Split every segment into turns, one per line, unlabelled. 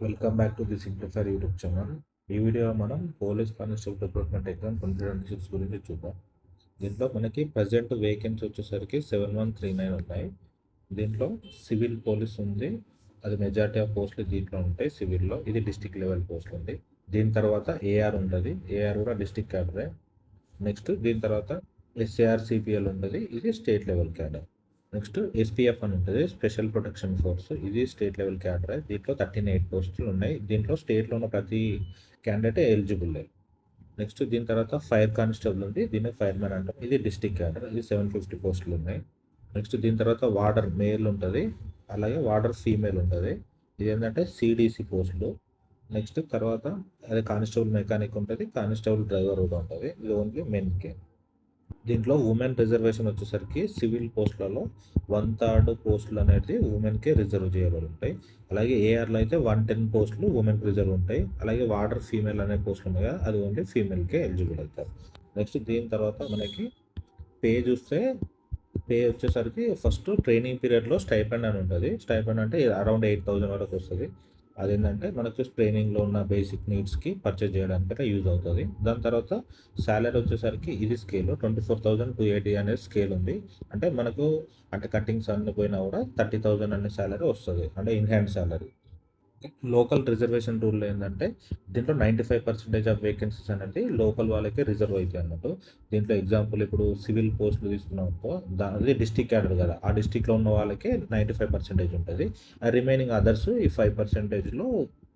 Welcome back to the Simplifier YouTube channel. ఈ video మనం police constable recruitment exam 2026 గురించి చూద్దాం. దీంట్లో మనకి ప్రజెంట్ వేకెన్సీ వచ్చేసరికి 7139 ఉన్నాయి. దీంట్లో సివిల్ పోలీస్ ఉంది, అది మెజారిటీ ఆఫ్ పోస్టులు దీంట్లో ఉంటాయి. సివిల్లో ఇది డిస్టిక్ లెవెల్ పోస్ట్ ఉంది. దీని తర్వాత ఏఆర్ ఉంటుంది, ఏఆర్ కూడా డిస్టిక్ క్యాడరే. నెక్స్ట్ దీని తర్వాత ఎస్ఏఆర్ సిపిఎల్ ఉంటుంది, ఇది state level cadre. Next SPF అని ఉంటుంది, స్పెషల్ ప్రొటెక్షన్ ఫోర్స్, ఇది స్టేట్ లెవెల్ క్యాడర్. దీంట్లో 38 పోస్టులు ఉన్నాయి. దీంట్లో స్టేట్లో ఉన్న ప్రతి క్యాండిడేట్ ఎలిజిబుల్. నెక్స్ట్ దీని తర్వాత ఫైర్ కానిస్టేబుల్ ఉంది, దీన్ని ఫైర్మెన్ అంటాం, ఇది డిస్టిక్ క్యాడర్, ఇది 750 పోస్టులు ఉన్నాయి. నెక్స్ట్ దీని తర్వాత వార్డర్ మేల్ ఉంటుంది, అలాగే వార్డర్ ఫీమేల్ ఉంటుంది, ఇది ఏంటంటే సిడిసి పోస్టులు. నెక్స్ట్ తర్వాత అదే కానిస్టేబుల్ మెకానిక్ ఉంటుంది, కానిస్టేబుల్ డ్రైవర్ కూడా ఉంటుంది, ఇది ఓన్లీ మెన్కే. దీంట్లో ఉమెన్ రిజర్వేషన్ వచ్చేసరికి సివిల్ పోస్టులలో 1/3 పోస్టులు అనేది ఉమెన్కే రిజర్వ్ చేయబడి ఉంటాయి. అలాగే ఏఆర్లో అయితే 110 పోస్టులు ఉమెన్కి రిజర్వ్ ఉంటాయి. అలాగే వార్డర్ ఫీమేల్ అనే పోస్టులు ఉన్నాయి కదా, అది ఓన్లీ ఫీమేల్కే ఎలిజిబుల్ అవుతారు. నెక్స్ట్ దీని తర్వాత మనకి పే చూస్తే, పే వచ్చేసరికి ఫస్ట్ ట్రైనింగ్ పీరియడ్లో స్టైపెండ్ అని ఉంటుంది. స్టైపెండ్ అంటే అరౌండ్ 8,000 వరకు వస్తుంది. అదేంటంటే మనకు ట్రైనింగ్లో ఉన్న బేసిక్ నీడ్స్కి పర్చేజ్ చేయడానికి యూజ్ అవుతుంది. దాని తర్వాత శాలరీ వచ్చేసరికి ఇది స్కేల్ 24,280 అనేది స్కేల్ ఉంది. అంటే మనకు అంటే కట్టింగ్స్ అన్ని పోయినా కూడా 30,000 అనే శాలరీ వస్తుంది, అంటే in hand salary. Local reservation rule ఏంటంటే దీంట్లో 95% ఆఫ్ వేకెన్సీస్ అనేది లోకల్ వాళ్ళకి రిజర్వ్ అవుతాయి అన్నట్టు. దీంట్లో ఎగ్జాంపుల్ ఇప్పుడు సివిల్ పోస్టులు తీసుకున్నామనుకో, అది డిస్టిక్ క్యాడర్ కదా, ఆ డిస్టిక్లో ఉన్న వాళ్ళకి 95% ఉంటుంది. రిమైనింగ్ అదర్స్ ఈ 5%లో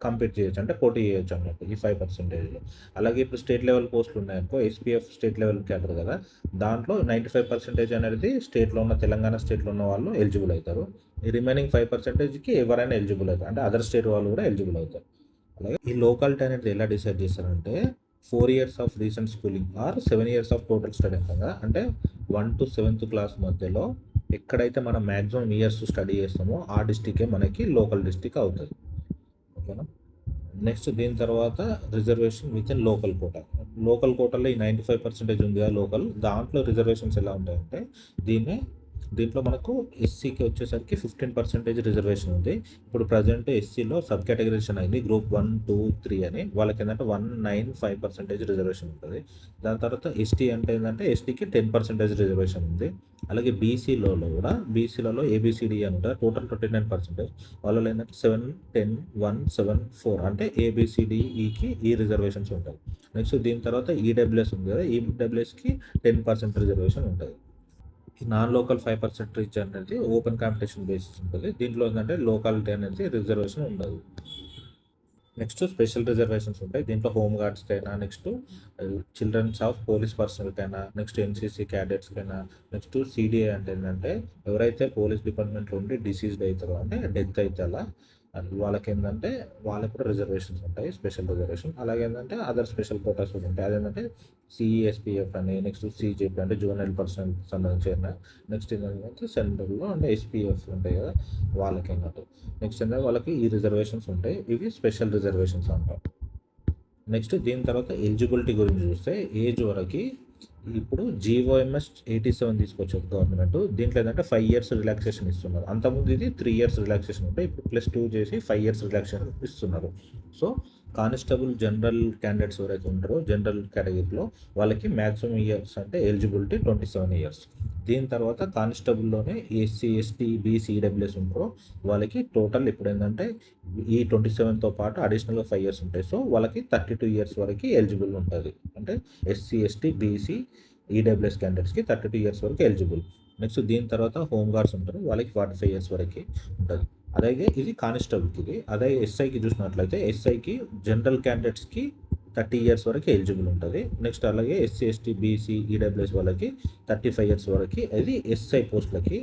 కంపీట్ చేయొచ్చు, అంటే పోటీ చేయొచ్చు అన్నట్టు ఈ 5%లో. అలాగే ఇప్పుడు స్టేట్ లెవెల్ పోస్టులు ఉన్నాయనుకో, ఎస్పీఎఫ్ స్టేట్ లెవెల్ క్యాడర్ కదా, దాంట్లో 95% అనేది స్టేట్లో ఉన్న తెలంగాణ స్టేట్లో ఉన్న వాళ్ళు ఎలిజిబుల్ అవుతారు. ఈ రిమైనింగ్ 5%కి ఎవరైనా ఎలిజిబుల్ అవుతారు, అంటే అదర్ స్టేట్ వాళ్ళు కూడా ఎలిజిబుల్ అవుతారు. అలాగే ఈ లోకాలిటీ అనేది ఎలా డిసైడ్ చేస్తారంటే 4 years of recent schooling or 7 years of total study కదా, అంటే 1 to 7th క్లాస్ మధ్యలో ఎక్కడైతే మనం మ్యాక్సిమం ఇయర్స్ స్టడీ చేస్తామో ఆ డిస్టికే మనకి లోకల్ డిస్టిక్ అవుతుంది. ఓకేనా. నెక్స్ట్ దీని తర్వాత reservation within local quota. Local కోటాలో ఈ 95% ఉంది కదా లోకల్, దాంట్లో రిజర్వేషన్స్ ఎలా ఉంటాయంటే దీంట్లో మనకు ఎస్సీకి వచ్చేసరికి 15% రిజర్వేషన్ ఉంది. ఇప్పుడు ప్రజెంట్ ఎస్సీలో సబ్ కేటగరైజేషన్ అయింది, గ్రూప్ 1, 2, 3 అని. వాళ్ళకి ఏంటంటే 195% రిజర్వేషన్ ఉంటుంది. దాని తర్వాత ఎస్టీ అంటే ఏంటంటే ఎస్టీకి 10% రిజర్వేషన్ ఉంది. అలాగే బీసీలలో కూడా, బీసీలలో ఏబిసిడి అని ఉంటుంది, టోటల్ 29%. వాళ్ళలో ఏంటంటే 7, 10, 1, 7, 4 అంటే ఏబిసిడిఈకి ఈ రిజర్వేషన్స్ ఉంటాయి. నెక్స్ట్ దీని తర్వాత ఈడబ్ల్యూఎస్ ఉంది కదా, ఈడబ్ల్యూఎస్కి 10% రిజర్వేషన్ ఉంటుంది. నాన్ లోకల్ 5% రీచ్ అనేది ఓపెన్ కాంపిటీషన్ బేసిస్ ఉంటుంది. దీంట్లో ఏంటంటే లోకాలిటీ అనేది రిజర్వేషన్ ఉండదు. నెక్స్ట్ స్పెషల్ రిజర్వేషన్స్ ఉంటాయి. దీంట్లో హోమ్ గార్డ్స్కైనా, నెక్స్ట్ చిల్డ్రన్స్ ఆఫ్ పోలీస్ పర్సనల్కైనా, నెక్స్ట్ ఎన్సీసీ క్యాడెట్స్కైనా, నెక్స్ట్ సిడిఏ అంటే ఏంటంటే ఎవరైతే పోలీస్ డిపార్ట్మెంట్లో ఉండి డిసీజ్డ్ అవుతారో, అంటే డెత్ అయితే అలా వాళ్ళకి ఏంటంటే వాళ్ళకి కూడా రిజర్వేషన్స్ ఉంటాయి, స్పెషల్ రిజర్వేషన్. అలాగే ఏంటంటే అదర్ స్పెషల్ కోటాస్ కూడా ఉంటాయి. అదేంటంటే సిఎస్పిఎఫ్ అని, నెక్స్ట్ సిజేపీ అంటే జూనియర్ పర్సనల్ సంబంధించిన, నెక్స్ట్ ఏంటంటే సెంట్రల్లో అంటే ఎస్పీఎఫ్ ఉంటాయి కదా వాళ్ళకి అన్నట్టు. నెక్స్ట్ ఏంటంటే వాళ్ళకి ఈ రిజర్వేషన్స్ ఉంటాయి, ఇవి స్పెషల్ రిజర్వేషన్స్ అంటాం. నెక్స్ట్ దీని తర్వాత ఎలిజిబిలిటీ గురించి చూస్తే ఏజ్ వరకు ఇప్పుడు జీఓఎంఎస్ 87 తీసుకొచ్చారు గవర్నమెంట్. దీంట్లో ఏంటంటే 5 years రిలాక్సేషన్ ఇస్తున్నారు. అంతకుముందు ఇది 3 years రిలాక్సేషన్ ఉంటే ఇప్పుడు +2 చేసి 5 years రిలాక్సేషన్ ఇస్తున్నారు. సో కానిస్టేబుల్ జనరల్ క్యాండిడేట్స్ ఎవరైతే ఉంటారో జనరల్ కేటగిరీలో వాళ్ళకి మ్యాక్సిమం ఇయర్స్ అంటే ఎలిజిబిలిటీ 27 years. దీని తర్వాత కానిస్టేబుల్లోనే ఎస్సీ, ఎస్టీ, బీసీ, ఈడబ్ల్యూఎస్ ఉంటారో వాళ్ళకి టోటల్ ఇప్పుడు ఏంటంటే ఈ 27తో పాటు అడిషనల్గా 5 years ఉంటాయి. సో వాళ్ళకి 32 years వరకు ఎలిజిబుల్ ఉంటుంది. అంటే ఎస్సీ, ఎస్టీ, బీసీ, ఈడబ్ల్యూఎస్ క్యాండిడేట్స్కి 32 years వరకు ఎలిజిబుల్. నెక్స్ట్ దీని తర్వాత హోమ్ గార్డ్స్ ఉంటారు, వాళ్ళకి 45 years వరకు ఉంటుంది. అలాగే ఇది కానిస్టేబుల్కి. ఇది అదే ఎస్ఐకి చూసినట్లయితే ఎస్ఐకి జనరల్ క్యాండిడేట్స్కి 30 years వరకు ఎలిజిబుల్ ఉంటుంది. నెక్స్ట్ అలాగే ఎస్సీ, ఎస్టీ, బీసీ, ఈడబ్ల్యూఎస్ వాళ్ళకి 35 years వరకు, అది ఎస్ఐ పోస్టులకి.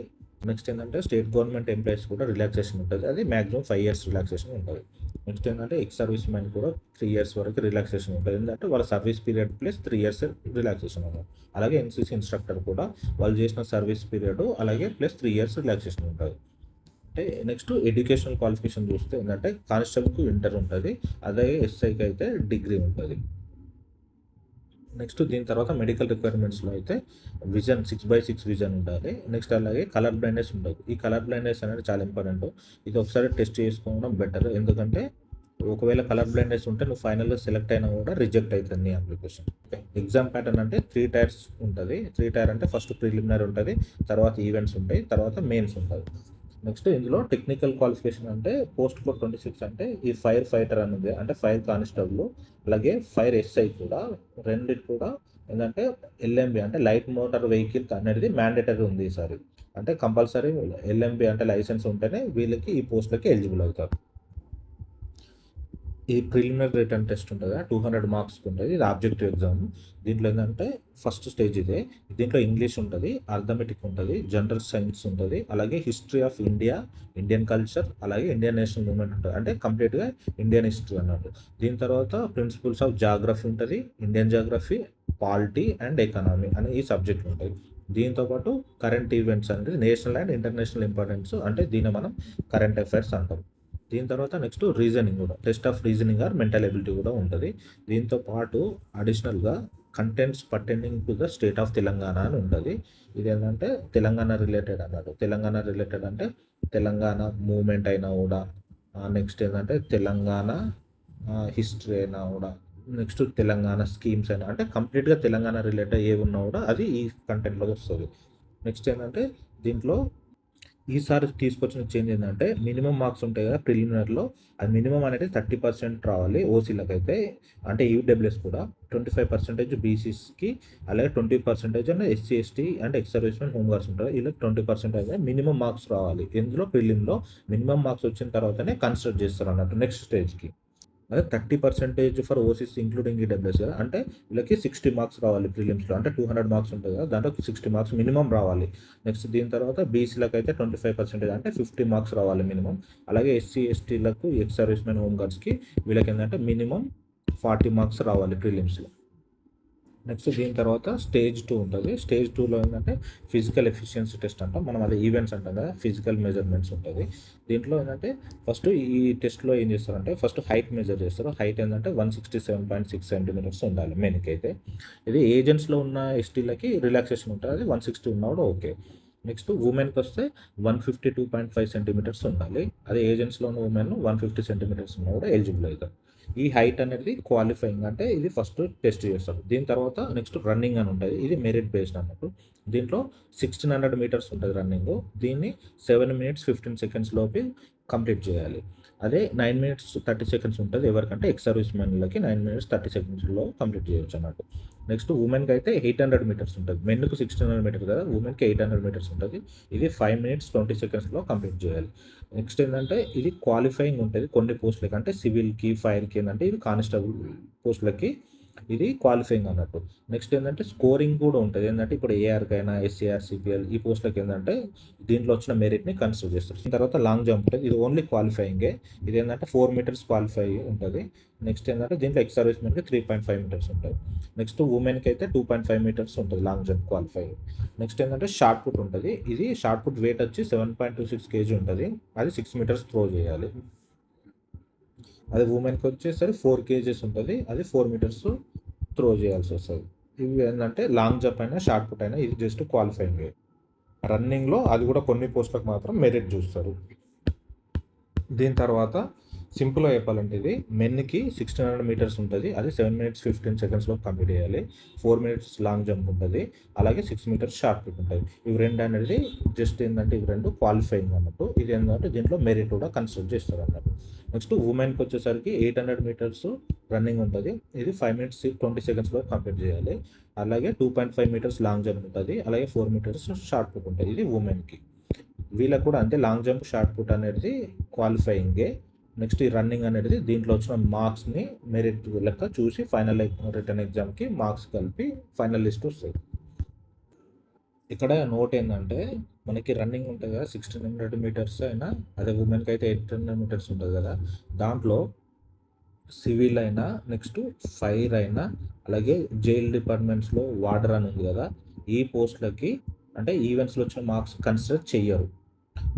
నెక్స్ట్ ఏంటంటే స్టేట్ గవర్నమెంట్ ఎంప్లాయీస్ కూడా రిలాక్సేషన్ ఉంటుంది, అది మ్యాక్సిమం 5 years రిలాక్సేషన్ ఉంటుంది. నెక్స్ట్ ఏంటంటే ఎక్స్ సర్వీస్ మ్యాన్ కూడా 3 years వరకు రిలాక్సేషన్ ఉంటుంది, ఎందుకంటే వాళ్ళ service period plus 3 years relaxation ఉంటుంది. అలాగే ఎన్సీసీ ఇన్స్ట్రక్టర్ కూడా వాళ్ళు చేసిన సర్వీస్ పీరియడ్ అలాగే ప్లస్ 3 years రిలాక్సేషన్ ఉంటుంది. అంటే నెక్స్ట్ ఎడ్యుకేషనల్ క్వాలిఫికేషన్ చూస్తే ఏంటంటే కానిస్టేబుల్కి ఇంటర్ ఉంటుంది, అదే ఎస్ఐకి అయితే డిగ్రీ ఉంటుంది. నెక్స్ట్ దీని తర్వాత మెడికల్ రిక్వైర్మెంట్స్లో అయితే విజన్ 6/6 విజన్ ఉండాలి. నెక్స్ట్ అలాగే కలర్ బ్లైండ్నెస్ ఉండదు. ఈ కలర్ బ్లైండ్నెస్ అనేది చాలా ఇంపార్టెంట్. ఇది ఒకసారి టెస్ట్ చేసుకోవడం బెటర్, ఎందుకంటే ఒకవేళ కలర్ బ్లైండ్నెస్ ఉంటే నువ్వు ఫైనల్గా సెలెక్ట్ అయినా కూడా రిజెక్ట్ అవుతుంది నీ అప్లికేషన్. ఎగ్జామ్ ప్యాటర్న్ అంటే 3 టైర్స్ ఉంటుంది. 3 టైర్ అంటే ఫస్ట్ ప్రిలిమినరీ ఉంటుంది, తర్వాత ఈవెంట్స్ ఉంటాయి, తర్వాత మెయిన్స్ ఉంటుంది. నెక్స్ట్ ఇందులో టెక్నికల్ క్వాలిఫికేషన్ అంటే పోస్ట్ కోడ్ 26 అంటే ఈ ఫైర్ ఫైటర్ అనేది అంటే ఫైర్ కానిస్టేబుల్, అలాగే ఫైర్ ఎస్ఐ కూడా రెండిటి కూడా ఏంటంటే ఎల్ఎంబి అంటే లైట్ మోటార్ వెహికల్ అనేది మ్యాండేటరీ ఉంది ఈసారి. అంటే కంపల్సరీ ఎల్ఎంబి అంటే లైసెన్స్ ఉంటేనే వీళ్ళకి ఈ పోస్ట్లకి ఎలిజిబుల్ అవుతారు. ఈ ప్రిలిమినరీ రిటర్న్ టెస్ట్ ఉంటుంది, 200 మార్క్స్కి ఉంటుంది. ఇది ఆబ్జెక్టివ్ ఎగ్జామ్. దీంట్లో ఏంటంటే ఫస్ట్ స్టేజ్ ఇదే. దీంట్లో ఇంగ్లీష్ ఉంటుంది, అర్థమెటిక్ ఉంటుంది, జనరల్ సైన్స్ ఉంటుంది, అలాగే history of India, Indian culture, అలాగే ఇండియన్ నేషనల్ మూవ్మెంట్ ఉంటుంది, అంటే కంప్లీట్గా ఇండియన్ హిస్టరీ అన్నట్టు. దీని తర్వాత ప్రిన్సిపల్స్ ఆఫ్ జాగ్రఫీ ఉంటుంది, Indian geography, polity and economy అనే ఈ సబ్జెక్టులు ఉంటాయి. దీంతోపాటు కరెంట్ ఈవెంట్స్ అనేది నేషనల్ అండ్ ఇంటర్నేషనల్ ఇంపార్టెన్స్, అంటే దీన్ని మనం కరెంట్ అఫైర్స్ అంటాం. దీని తర్వాత నెక్స్ట్ రీజనింగ్ కూడా, test of reasoning or mental ability కూడా ఉంటుంది. దీంతో పాటు అడిషనల్గా contents pertaining to the state of Telangana అని ఉంటుంది. ఇది ఏంటంటే తెలంగాణ రిలేటెడ్ అన్నట్టు. తెలంగాణ రిలేటెడ్ అంటే తెలంగాణ మూమెంట్ అయినా కూడా, నెక్స్ట్ ఏంటంటే తెలంగాణ హిస్టరీ అయినా కూడా, నెక్స్ట్ తెలంగాణ స్కీమ్స్ అయినా, అంటే కంప్లీట్గా తెలంగాణ రిలేటెడ్ ఏవి ఉన్నా కూడా అది ఈ కంటెంట్లో వస్తుంది. నెక్స్ట్ ఏంటంటే దీంట్లో ఈసారి తీసుకొచ్చిన చేంజ్ ఏంటంటే మినిమం మార్క్స్ ఉంటాయి కదా ప్రిలిమినరీలో, అది మినిమం అనేది 30% రావాలి ఓసీలకు అయితే, అంటే ఈడబ్ల్యూఎస్ కూడా 25% బీసీస్కి, అలాగే 20% అంటే ఎస్సీ ఎస్టీ అంటే ఎక్స్ సర్వీస్మెన్ హోమ్ గార్డ్స్ ఉంటారు, ఇలా 20% అయితే మినిమం మార్క్స్ రావాలి. ఇందులో ప్రిలిమ్లో మినిమం మార్క్స్ వచ్చిన తర్వాతనే కన్సిడర్ చేస్తారు అన్నట్టు నెక్స్ట్ స్టేజ్కి. అదే 30% ఫర్ ఓసీస్ ఇంక్లూడింగ్ ఈడబ్ల్యూఎస్ కదా, అంటే వీళ్ళకి 60 మార్క్స్ రావాలి ప్రిలిమ్స్లో, అంటే 200 మార్క్స్ ఉంటుంది కదా, దాంట్లో 60 మార్క్స్ మినిమం రావాలి. నెక్స్ట్ దీని తర్వాత బీసీలకు అయితే 25% అంటే 50 మార్క్స్ రావాలి మినిమం, అలాగే ఎస్సీ ఎస్టీలకు ఎక్స్ సర్వీస్మెన్ హోమ్ గార్డ్స్కి వీళ్ళకి ఏంటంటే మినిమం 40 మార్క్స్ రావాలి ప్రిలిమ్స్లో. నెక్స్ట్ దీని తర్వాత స్టేజ్ 2 ఉంటుంది. స్టేజ్ 2లో ఏంటంటే ఫిజికల్ ఎఫిషియన్సీ టెస్ట్ అంటాం మనం, అది ఈవెంట్స్ అంటాం కదా, ఫిజికల్ మెజర్మెంట్స్ ఉంటుంది. దీంట్లో ఏంటంటే ఫస్ట్ ఈ టెస్ట్లో ఏం చేస్తారంటే ఫస్ట్ హైట్ మెజర్ చేస్తారు. హైట్ ఏంటంటే 167.6 సెంటీమీటర్స్ ఉండాలి మెన్కి అయితే. ఇది ఏజెంట్స్లో ఉన్న ఎస్టీలకి రిలాక్సేషన్ ఉంటుంది, అది 160 ఉన్నా కూడా ఓకే. నెక్స్ట్ ఉమెన్కి వస్తే 152.5 సెంటీమీటర్స్ ఉండాలి, అదే ఏజెంట్స్లో ఉన్న ఉమెన్ 150 సెంటీమీటర్స్ ఉన్నా కూడా ఎలిజిబుల్ అవుతారు. ఈ హైట్ అనేది క్వాలిఫైయింగ్, అంటే ఇది ఫస్ట్ టెస్ట్ చేస్తారు. దీని తర్వాత నెక్స్ట్ రన్నింగ్ అని ఉంటుంది, ఇది మెరిట్ బేస్డ్ అన్నట్టు. దీంట్లో 1600 మీటర్స్ ఉంటుంది రన్నింగ్, దీన్ని 7 minutes 15 seconds లోపు కంప్లీట్ చేయాలి. అదే 9 minutes 30 seconds ఉంటుంది ఎవరికంటే ఎక్స్ సర్వీస్ మెన్లకి 9 minutes 30 secondsలో కంప్లీట్ చేయొచ్చు అన్నట్టు. నెక్స్ట్ ఉమెన్కి అయితే 800 మీటర్స్ ఉంటుంది, మెన్కు 1600 మీటర్స్ కదా, ఉమెన్కి 800 మీటర్స్ ఉంటుంది, ఇది 5 minutes 20 secondsలో కంప్లీట్ చేయాలి. నెక్స్ట్ ఏంటంటే ఇది క్వాలిఫైయింగ్ ఉంటుంది కొన్ని పోస్టులకి, అంటే సివిల్కి ఫైర్కి ఏంటంటే ఇది కానిస్టేబుల్ పోస్టులకి ఇది క్వాలిఫైయింగ్ అన్నట్టు. నెక్స్ట్ ఏంటంటే స్కోరింగ్ కూడా ఉంటుంది, ఏంటంటే ఇప్పుడు ఏఆర్కైనా ఎస్సీఆర్ సిపిఎల్ ఈ పోస్టులకి ఏంటంటే దీంట్లో వచ్చిన మెరిట్ని కన్సిడర్ చేస్తారు. తర్వాత లాంగ్ జంప్ ఉంటుంది, ఇది ఓన్లీ క్వాలిఫైయింగే, ఇది ఏంటంటే 4 meters క్వాలిఫై ఉంటుంది. నెక్స్ట్ ఏంటంటే దీంట్లో ఎక్స్ సర్వీస్ మెన్కి 3.5 meters ఉంటుంది. నెక్స్ట్ ఉమెన్కి అయితే 2.5 meters ఉంటుంది లాంగ్ జంప్ క్వాలిఫై. నెక్స్ట్ ఏంటంటే షార్ట్ పుట్ ఉంటుంది, ఇది షార్ట్ పుట్ వెయిట్ వచ్చి 7.26 kg ఉంటుంది, అది 6 meters త్రో చేయాలి. అది ఉమెన్కి వచ్చేసరి 4 kg ఉంటుంది, అది 4 meters త్రో చేయాల్సి వస్తుంది. ఇవి ఏంటంటే లాంగ్ జంప్ అయినా షార్ట్ పుట్ అయినా ఇది జస్ట్ క్వాలిఫైయింగ్. రన్నింగ్లో అది కూడా కొన్ని పోస్టులకు మాత్రం మెరిట్ చూస్తారు. దీని తర్వాత సింపుల్గా చెప్పాలంటే ఇది మెన్కి 1600 మీటర్స్ ఉంటుంది, అది 7 minutes 15 secondsలో కంప్లీట్ చేయాలి. 4 minutes లాంగ్ జంప్ ఉంటుంది, అలాగే 6 meters షార్ట్ పుట్ ఉంటుంది. ఇవి రెండు అనేది జస్ట్ ఏంటంటే ఇవి రెండు క్వాలిఫైయింగ్ అన్నట్టు, ఇది ఏంటంటే దీంట్లో మెరిట్ కూడా కన్సిడర్ చేస్తారు అన్నట్టు. నెక్స్ట్ ఉమెన్కి వచ్చేసరికి 800 meters రన్నింగ్ ఉంటుంది, ఇది 5 minutes 20 secondsలో కంప్లీట్ చేయాలి. అలాగే 2.5 meters లాంగ్ జంప్ ఉంటుంది, అలాగే 4 meters షార్ట్ పుట్ ఉంటుంది, ఇది ఉమెన్కి. వీళ్ళకి కూడా అంతే, లాంగ్ జంప్ షార్ట్ పుట్ అనేది క్వాలిఫైయింగే. నెక్స్ట్ ఈ రన్నింగ్ అనేది దీంట్లో వచ్చిన మార్క్స్ని మెరిట్ లెక్క చూసి ఫైనల్ రిటర్న్ ఎగ్జామ్కి మార్క్స్ కలిపి ఫైనల్ లిస్ట్ వస్తుంది. ఇక్కడ నోట్ ఏంటంటే మనకి రన్నింగ్ ఉంటుంది కదా 1600 మీటర్స్ అయినా, అదే ఉమెన్కి అయితే 800 మీటర్స్ ఉంటుంది కదా, దాంట్లో సివిల్ అయినా నెక్స్ట్ ఫైర్ అయినా అలాగే జైల్ డిపార్ట్మెంట్స్లో వార్డర్ అని ఉంది కదా, ఈ పోస్టులకి అంటే ఈవెంట్స్లో వచ్చిన మార్క్స్ కన్సిడర్ చెయ్యరు.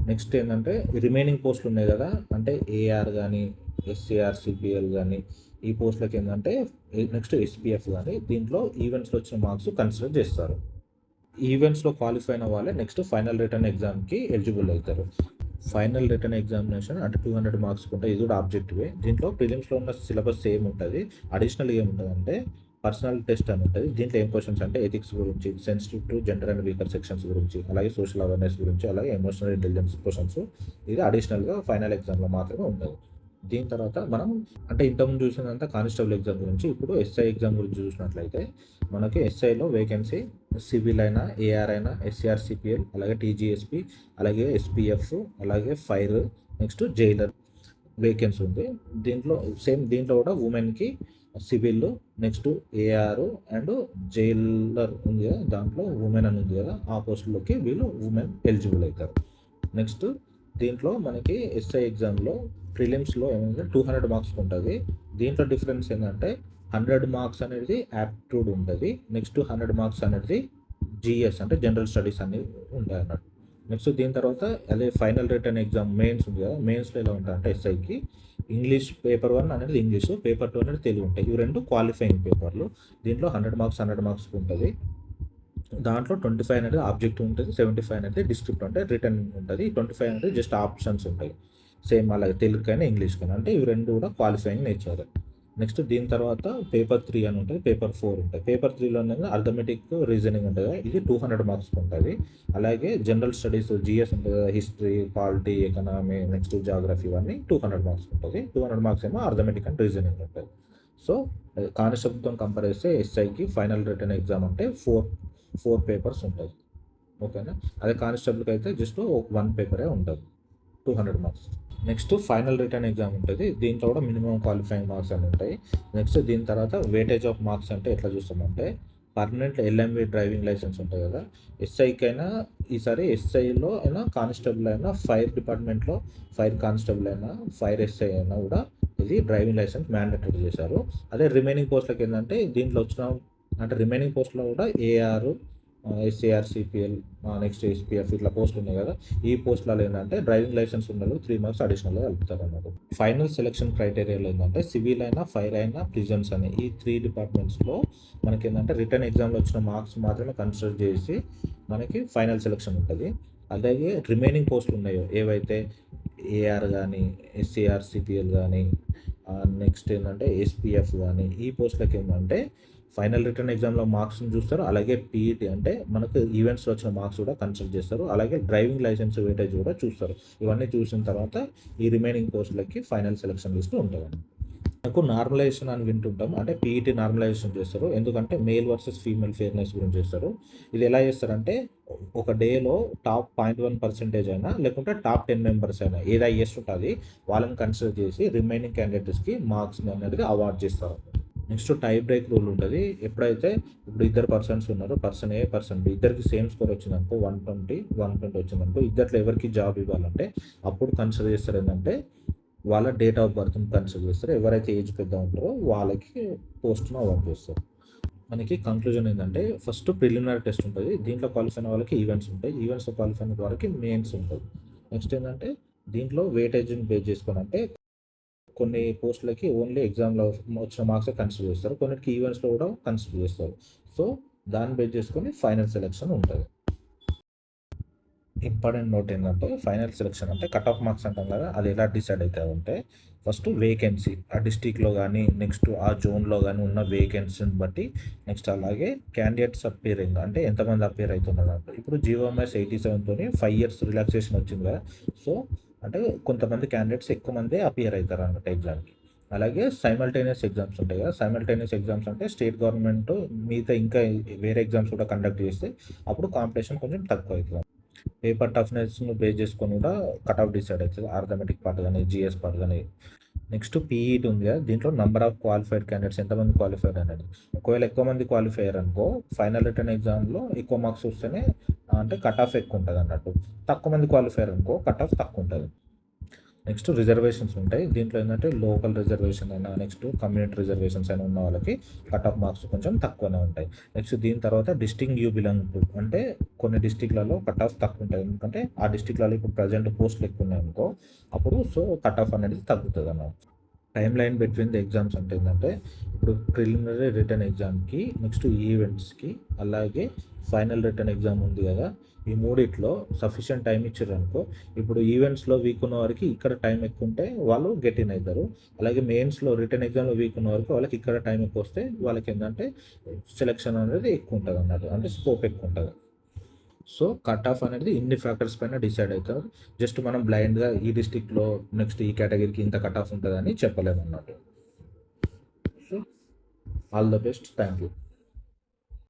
నెక్స్ట్ ఏంటంటే రిమైనింగ్ పోస్టులు ఉన్నాయి కదా, అంటే ఏఆర్ కానీ ఎస్సీఆర్ సిపిఎల్ కానీ ఈ పోస్టులకి ఏంటంటే నెక్స్ట్ ఎస్పీఎఫ్ కానీ దీంట్లో ఈవెంట్స్లో వచ్చిన మార్క్స్ కన్సిడర్ చేస్తారు. ఈవెంట్స్లో క్వాలిఫై అయిన వాళ్ళే నెక్స్ట్ ఫైనల్ రిటర్న్ ఎగ్జామ్కి ఎలిజిబుల్ అవుతారు. ఫైనల్ రిటర్న్ ఎగ్జామినేషన్ అంటే 200 మార్క్స్ ఉంటాయి. ఇది కూడా ఆబ్జెక్టివే. దీంట్లో ప్రిలిమ్స్‌లో ఉన్న సిలబస్ సేమ్ ఉంటది. అడిషనల్‌గా ఏముంటదంటే పర్సనల్ టెస్ట్ అని ఉంటది. దీంట్లో ఏం క్వెషన్స్ అంటే ఎథిక్స్ గురించి, sensitive to gender and weaker sections గురించి, అలాగే సోషల్ అవేర్‌నెస్ గురించి, అలాగే ఎమోషనల్ ఇంటెలిజెన్స్ క్వెషన్స్. ఇది అడిషనల్‌గా ఫైనల్ ఎగ్జామ్‌లో మాత్రమే ఉంటది. దీని తర్వాత మనం అంటే ఇంతకుముందు చూసిందంతా కానిస్టేబుల్ ఎగ్జామ్ గురించి. ఇప్పుడు ఎస్ఐ ఎగ్జామ్ గురించి చూసినట్లయితే మనకి ఎస్ఐలో వేకెన్సీ సివిల్ అయినా, ఏఆర్ అయినా, ఎస్సీఆర్‌సీపీఎల్, అలాగే టీజీఎస్పీ, అలాగే ఎస్పీఎఫ్, అలాగే ఫైర్, నెక్స్ట్ జైలర్ వేకెన్సీ ఉంది. దీంట్లో కూడా ఉమెన్‌కి civil, next AR and jailer ఉంది కదా! దాంట్లో ఉమెన్ అని ఉంది కదా! ఆ పోస్టులకి వీళ్ళు ఉమెన్ ఎలిజిబుల్ అవుతారు. నెక్స్ట్ దీంట్లో మనకి ఎస్ఐ ఎగ్జామ్‌లో ప్రిలిమ్స్‌లో ఏమంటే 200 మార్క్స్ ఉంటుంది. దీంట్లో డిఫరెన్స్ ఏంటంటే 100 మార్క్స్ అనేది యాప్టిట్యూడ్ ఉంటుంది. నెక్స్ట్ 100 మార్క్స్ అనేది జీఎస్ అంటే జనరల్ స్టడీస్ అనేవి ఉంటాయి అన్నట్టు. నెక్స్ట్ దీని తర్వాత అదే ఫైనల్ రిటర్న్ ఎగ్జామ్ మెయిన్స్ ఉంది కదా! మెయిన్స్‌లో ఎలా ఉంటుందంటే ఎస్ఐకి ఇంగ్లీష్ పేపర్ 1 అనేది ఇంగ్లీషు, పేపర్ 2 అనేది తెలుగు ఉంటాయి. ఇవి 2 క్వాలిఫైయింగ్ పేపర్లు. దీంట్లో 100 మార్క్స్‌కి ఉంటుంది. దాంట్లో 25 అనేది ఆబ్జెక్టివ్ ఉంటుంది. 75 అనేది డిస్క్రిప్ట్ అంటే రిటర్న్ ఉంటుంది. 25 అనేది జస్ట్ ఆప్షన్స్ ఉంటాయి. సేమ్ అలాగే తెలుగుకైనా, ఇంగ్లీష్‌కైనా. అంటే ఇవి 2 కూడా క్వాలిఫైయింగ్ నేచర్. నెక్స్ట్ దీని తర్వాత పేపర్ 3 అని ఉంటుంది. పేపర్ 4 ఉంటాయి. పేపర్ 3లోనేమో అర్థమెటిక్, రీజనింగ్ ఉంటుంది కదా! ఇది 200 మార్క్స్‌కి ఉంటుంది. అలాగే జనరల్ స్టడీస్ జీఎస్ ఉంటుంది కదా! History, polity, economy, next geography ఇవన్నీ 200 మార్క్స్‌కి ఉంటుంది. 200 మార్క్స్ ఏమో అర్థమెటిక్ అండ్ రీజనింగ్ ఉంటుంది. సో కానిస్టేబుల్‌తో కంపేర్ చేస్తే ఎస్ఐకి ఫైనల్ రిటర్న్ ఎగ్జామ్ అంటే 4 పేపర్స్ ఉంటాయి. ఓకేనా? అదే కానిస్టేబుల్‌కి అయితే జస్ట్ 1 పేపరే ఉంటుంది. 200 marks. Next final return exam ఉంటుంది. దీంట్లో కూడా మినిమం క్వాలిఫైయింగ్ మార్క్స్ అని ఉంటాయి. నెక్స్ట్ దీని తర్వాత వెయిటేజ్ ఆఫ్ మార్క్స్ అంటే ఎట్లా చూస్తామంటే పర్మనెంట్ ఎల్ఎంవి డ్రైవింగ్ లైసెన్స్ ఉంటుంది కదా! ఎస్ఐకైనా ఈసారి ఎస్ఐలో అయినా, కానిస్టేబుల్ అయినా, ఫైర్ డిపార్ట్మెంట్లో ఫైర్ కానిస్టేబుల్ అయినా, ఫైర్ ఎస్ఐ అయినా కూడా ఇది డ్రైవింగ్ లైసెన్స్ మ్యాండేటరీ చేశారు. అదే రిమైనింగ్ పోస్టులకి ఏంటంటే దీంట్లో వచ్చిన అంటే రిమైనింగ్ పోస్టులో కూడా ఏఆర్, ఎస్ఏఆర్‌సీపీఎల్, నెక్స్ట్ ఎస్పీఎఫ్ ఇట్లా పోస్టులు ఉన్నాయి కదా! ఈ పోస్టులలో ఏంటంటే డ్రైవింగ్ లైసెన్స్ ఉన్నోళ్ళు 3 మార్క్స్ అడిషనల్‌గా కలుపుతారన్నమాట. ఫైనల్ సెలక్షన్ క్రైటీరియాలో ఏంటంటే సివిల్ అయినా, ఫైర్ అయినా, ప్రిజన్స్ అని ఈ 3 డిపార్ట్మెంట్స్‌లో మనకేంటంటే రిటర్న్ ఎగ్జామ్‌లో వచ్చిన మార్క్స్ మాత్రమే కన్సిడర్ చేసి మనకి ఫైనల్ సెలక్షన్ ఉంటుంది. అలాగే రిమైనింగ్ పోస్టులు ఉన్నాయో ఏవైతే ఏఆర్ గానీ, ఎస్సీఆర్‌సీపీఎల్ గానీ, నెక్స్ట్ ఏంటంటే ఎస్పీఎఫ్ గానీ ఈ పోస్టులకి ఏంటంటే ఫైనల్ రిటర్న్ ఎగ్జామ్‌లో మార్క్స్‌ని చూస్తారు. అలాగే పీఈటీ అంటే మనకు ఈవెంట్స్‌లో వచ్చిన మార్క్స్ కూడా కన్సిడర్ చేస్తారు. అలాగే డ్రైవింగ్ లైసెన్స్ వెయిటేజ్ కూడా చూస్తారు. ఇవన్నీ చూసిన తర్వాత ఈ రిమైనింగ్ పోస్టులకి ఫైనల్ సెలక్షన్ లిస్ట్ ఉంటదండి. మనకు నార్మలైజేషన్ అని వింటుంటాం. అంటే పీఈటీ నార్మలైజేషన్ చేస్తారు. ఎందుకంటే మేల్ వర్సెస్ ఫీమేల్ ఫెయిర్‌నెస్ గురించి చేస్తారు. ఇది ఎలా చేస్తారంటే ఒక డేలో టాప్ 0.1% అయినా లేకుంటే టాప్ 10 మెంబర్స్ అయినా ఏది హైయెస్ట్ ఉంటది వాళ్ళని కన్సిడర్ చేసి రిమైనింగ్ క్యాండిడేట్స్‌కి మార్క్స్‌ని అనేది అవార్డ్ చేస్తారు. నెక్స్ట్ టై బ్రేక్ రూల్ ఉంటుంది. ఎప్పుడైతే ఇప్పుడు ఇద్దరు పర్సన్స్ ఉన్నారు. పర్సన్ ఏ, పర్సన్ బి ఇద్దరికి సేమ్ స్కోర్ వచ్చిందనుకో 120 వచ్చిందనుకో ఇద్దట్లో ఎవరికి జాబ్ ఇవ్వాలంటే అప్పుడు కన్సిడర్ చేస్తారు ఏంటంటే వాళ్ళ డేట్ ఆఫ్ బర్త్‌ని కన్సిడర్ చేస్తారు. ఎవరైతే ఏజ్ పెద్ద ఉంటారో వాళ్ళకి పోస్ట్‌ను అవార్డ్ చేస్తారు. మనకి కంక్లూజన్ ఏంటంటే ఫస్ట్ ప్రిలిమినరీ టెస్ట్ ఉంటుంది. దీంట్లో క్వాలిఫై అయిన వాళ్ళకి ఈవెంట్స్ ఉంటాయి. ఈవెంట్స్‌లో క్వాలిఫై అయిన వాళ్ళకి మెయిన్స్ ఉంటుంది. నెక్స్ట్ ఏంటంటే దీంట్లో వెయిటేజ్‌ని బేస్ చేసుకొని అంటే కొన్ని పోస్టులకి ఓన్లీ ఎగ్జామ్‌లో వచ్చిన మార్క్సే కన్సిడర్ చేస్తారు. కొన్నిటికి ఈవెంట్స్‌లో కూడా కన్సిడర్ చేస్తారు. సో, దాన్ని బేస్ చేసుకొని ఫైనల్ సెలక్షన్ ఉంటది. ఇంపార్టెంట్ నోట్ ఏంటంటే ఫైనల్ సెలక్షన్ అంటే కట్ ఆఫ్ మార్క్స్ అంటాం కదా! అది ఎలా డిసైడ్ అవుతాయంటే ఫస్ట్ వేకెన్సీ ఆ డిస్ట్రిక్ట్‌లో గానీ, నెక్స్ట్ ఆ జోన్‌లో గానీ ఉన్న వేకెన్సీని బట్టి నెక్స్ట్ అలాగే క్యాండిడేట్స్ అపియరింగ్ అంటే ఎంతమంది అపియర్ అవుతున్నారంటే ఇప్పుడు జీవోఎంఎస్ 87 తోని 5 ఇయర్స్ రిలాక్సేషన్ వచ్చింది కదా! సో, అంటే కొంతమంది క్యాండిడేట్స్ ఎక్కువ మందే అపియర్ అవుతారన్నమాట ఎగ్జామ్‌కి. అలాగే సైమల్టేనియస్ ఎగ్జామ్స్ ఉంటాయి కదా! సైమల్టేనియస్ ఎగ్జామ్స్ అంటే స్టేట్ గవర్నమెంట్ మిగతా ఇంకా వేరే ఎగ్జామ్స్ కూడా కండక్ట్ చేస్తే అప్పుడు కాంపిటీషన్ కొంచెం తక్కువ అవుతది. పేపర్ టఫ్‌నెస్‌ని బేస్ చేసుకొని కూడా కట్ ఆఫ్ డిసైడ్ అవుతది. అర్థమెటిక్ పార్ట్ గానీ, జీఎస్ పార్ట్ గానీ. నెక్స్ట్ పీఈటీ ఉంది కదా! దీంట్లో నంబర్ ఆఫ్ క్వాలిఫైడ్ క్యాండిడేట్స్ ఎంతమంది క్వాలిఫైర్ అనేది. ఒకవేళ ఎక్కువ మంది క్వాలిఫై అయ్యారనుకో ఫైనల్ రిటర్న్ ఎగ్జామ్‌లో ఎక్కువ మార్క్స్ వస్తేనే అంటే కట్ ఆఫ్ ఎక్కువ ఉంటదన్నట్టు. తక్కువ మంది క్వాలిఫై అయ్యారనుకో కట్ ఆఫ్ తక్కువ ఉంటది. నెక్స్ట్ రిజర్వేషన్స్ ఉంటాయి. దీంట్లో ఏంటంటే లోకల్ రిజర్వేషన్ అయినా, నెక్స్ట్ కమ్యూనిటీ రిజర్వేషన్స్ అయినా ఉన్న వాళ్ళకి కట్ ఆఫ్ మార్క్స్ కొంచెం తక్కువనే ఉంటాయి. నెక్స్ట్ దీని తర్వాత డిస్ట్రిక్ట్ యూ బిలాంగ్ టు అంటే కొన్ని డిస్ట్రిక్ట్‌లలో కట్ ఆఫ్ తక్కువ ఉంటాయి. ఎందుకంటే ఆ డిస్ట్రిక్ట్‌లలో ఇప్పుడు ప్రెజెంట్ పోస్టులు ఎక్కువ ఉన్నాయనుకో అప్పుడు సో కట్ ఆఫ్ అనేది తగ్గుతదన్నమాట. Timeline between the exams అంటే ఏంటంటే ఇప్పుడు ప్రిలిమినరీ రిటర్న్ ఎగ్జామ్కి నెక్స్ట్ ఈవెంట్స్కి అలాగే ఫైనల్ రిటర్న్ ఎగ్జామ్ ఉంది కదా, ఈ మూడిట్లో సఫిషియంట్ టైం ఇచ్చారు అనుకో, ఇప్పుడు ఈవెంట్స్లో వీక్ ఉన్న వారికి ఇక్కడ టైం ఎక్కువ ఉంటే వాళ్ళు గెట్ ఇన్ అవుతారు, అలాగే మెయిన్స్లో రిటర్న్ ఎగ్జామ్లో వీక్ ఉన్న వరకు వాళ్ళకి ఇక్కడ టైం ఎక్కువ వస్తే వాళ్ళకి ఏంటంటే సెలెక్షన్ అనేది ఎక్కువ ఉంటుంది అన్నట్టు, అంటే స్కోప్ ఎక్కువ ఉంటుంది. సో కట్ ఆఫ్ అనేది ఇన్ని ఫ్యాక్టర్స్ పైన డిసైడ్ అవుతారు. జస్ట్ మనం బ్లైండ్గా ఈ డిస్టిక్లో నెక్స్ట్ ఈ కేటగిరీకి ఇంత కట్ ఆఫ్ ఉంటుందని చెప్పలేము అన్నట్టు. So all the best, thank you.